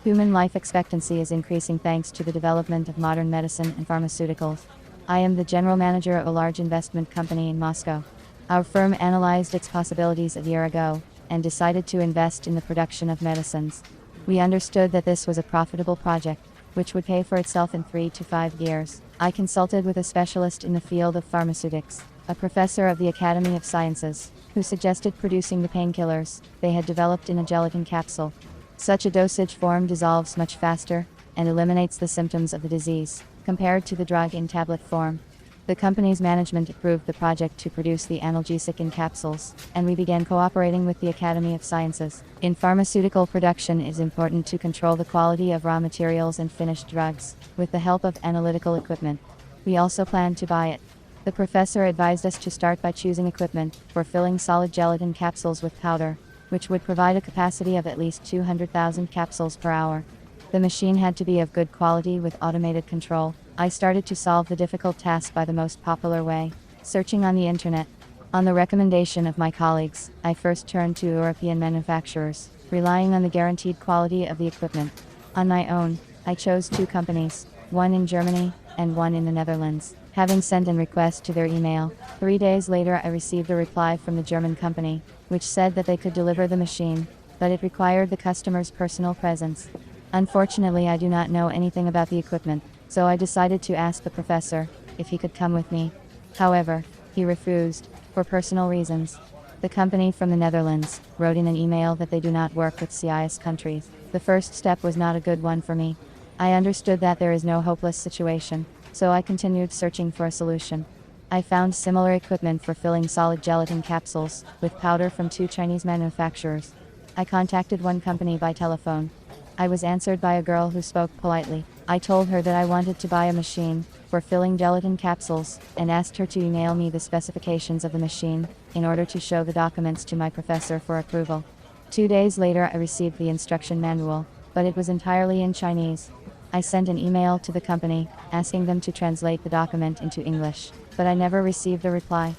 Human life expectancy is increasing thanks to the development of modern medicine and pharmaceuticals. I am the general manager of a large investment company in Moscow. Our firm analyzed its possibilities a year ago and decided to invest in the production of medicines. We understood that this was a profitable project, which would pay for itself in 3 to 5 years. I consulted with a specialist in the field of pharmaceutics, a professor of the Academy of Sciences, who suggested producing the painkillers they had developed in a gelatin capsule. Such a dosage form dissolves much faster and eliminates the symptoms of the disease, compared to the drug in tablet form. The company's management approved the project to produce the analgesic in capsules, and we began cooperating with the Academy of Sciences. In pharmaceutical production, it is important to control the quality of raw materials and finished drugs, with the help of analytical equipment. We also planned to buy it. The professor advised us to start by choosing equipment for filling solid gelatin capsules with powder, which would provide a capacity of at least 200,000 capsules per hour. The machine had to be of good quality with automated control. I started to solve the difficult task by the most popular way, searching on the internet. On the recommendation of my colleagues, I first turned to European manufacturers, relying on the guaranteed quality of the equipment. On my own, I chose 2 companies, one in Germany and one in the Netherlands. Having sent a request to their email, 3 days later I received a reply from the German company, which said that they could deliver the machine, but it required the customer's personal presence. Unfortunately, I do not know anything about the equipment, so I decided to ask the professor if he could come with me. However, he refused, for personal reasons. The company from the Netherlands wrote in an email that they do not work with CIS countries. The first step was not a good one for me. I understood that there is no hopeless situation, so I continued searching for a solution. I found similar equipment for filling solid gelatin capsules with powder from 2 Chinese manufacturers. I contacted one company by telephone. I was answered by a girl who spoke politely. I told her that I wanted to buy a machine for filling gelatin capsules and asked her to email me the specifications of the machine in order to show the documents to my professor for approval. 2 days later I received the instruction manual, but it was entirely in Chinese. I sent an email to the company, asking them to translate the document into English, but I never received a reply.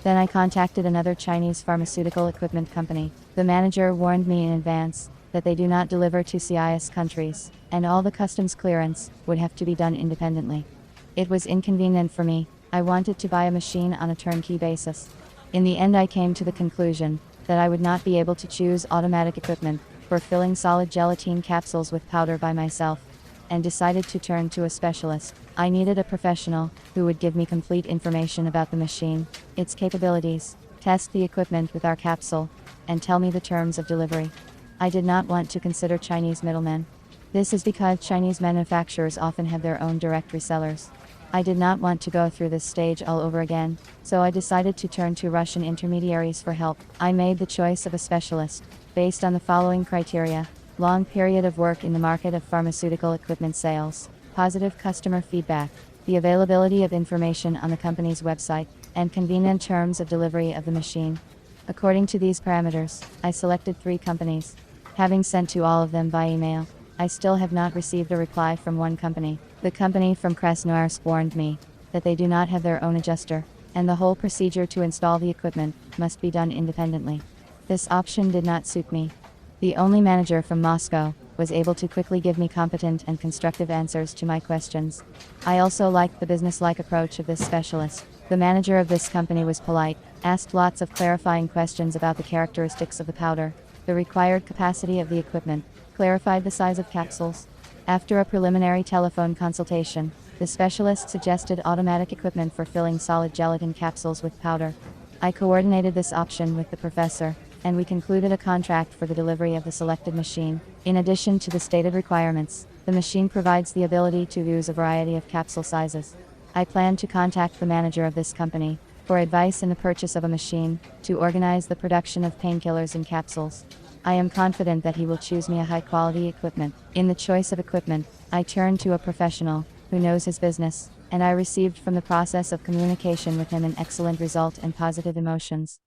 Then I contacted another Chinese pharmaceutical equipment company. The manager warned me in advance that they do not deliver to CIS countries, and all the customs clearance would have to be done independently. It was inconvenient for me. I wanted to buy a machine on a turnkey basis. In the end I came to the conclusion that I would not be able to choose automatic equipment for filling solid gelatin capsules with powder by myself, and decided to turn to a specialist. I needed a professional who would give me complete information about the machine, its capabilities, test the equipment with our capsule, and tell me the terms of delivery. I did not want to consider Chinese middlemen. This is because Chinese manufacturers often have their own direct resellers. I did not want to go through this stage all over again, so I decided to turn to Russian intermediaries for help. I made the choice of a specialist, based on the following criteria: long period of work in the market of pharmaceutical equipment sales, positive customer feedback, the availability of information on the company's website, and convenient terms of delivery of the machine. According to these parameters, I selected 3 companies. Having sent to all of them by email, I still have not received a reply from one company. The company from Krasnoyarsk warned me that they do not have their own adjuster, and the whole procedure to install the equipment must be done independently. This option did not suit me. The only manager from Moscow was able to quickly give me competent and constructive answers to my questions. I also liked the business-like approach of this specialist. The manager of this company was polite, asked lots of clarifying questions about the characteristics of the powder, the required capacity of the equipment, clarified the size of capsules. After a preliminary telephone consultation, the specialist suggested automatic equipment for filling solid gelatin capsules with powder. I coordinated this option with the professor, and we concluded a contract for the delivery of the selected machine. In addition to the stated requirements, the machine provides the ability to use a variety of capsule sizes. I plan to contact the manager of this company for advice in the purchase of a machine to organize the production of painkillers in capsules. I am confident that he will choose me a high-quality equipment. In the choice of equipment, I turned to a professional who knows his business, and I received from the process of communication with him an excellent result and positive emotions.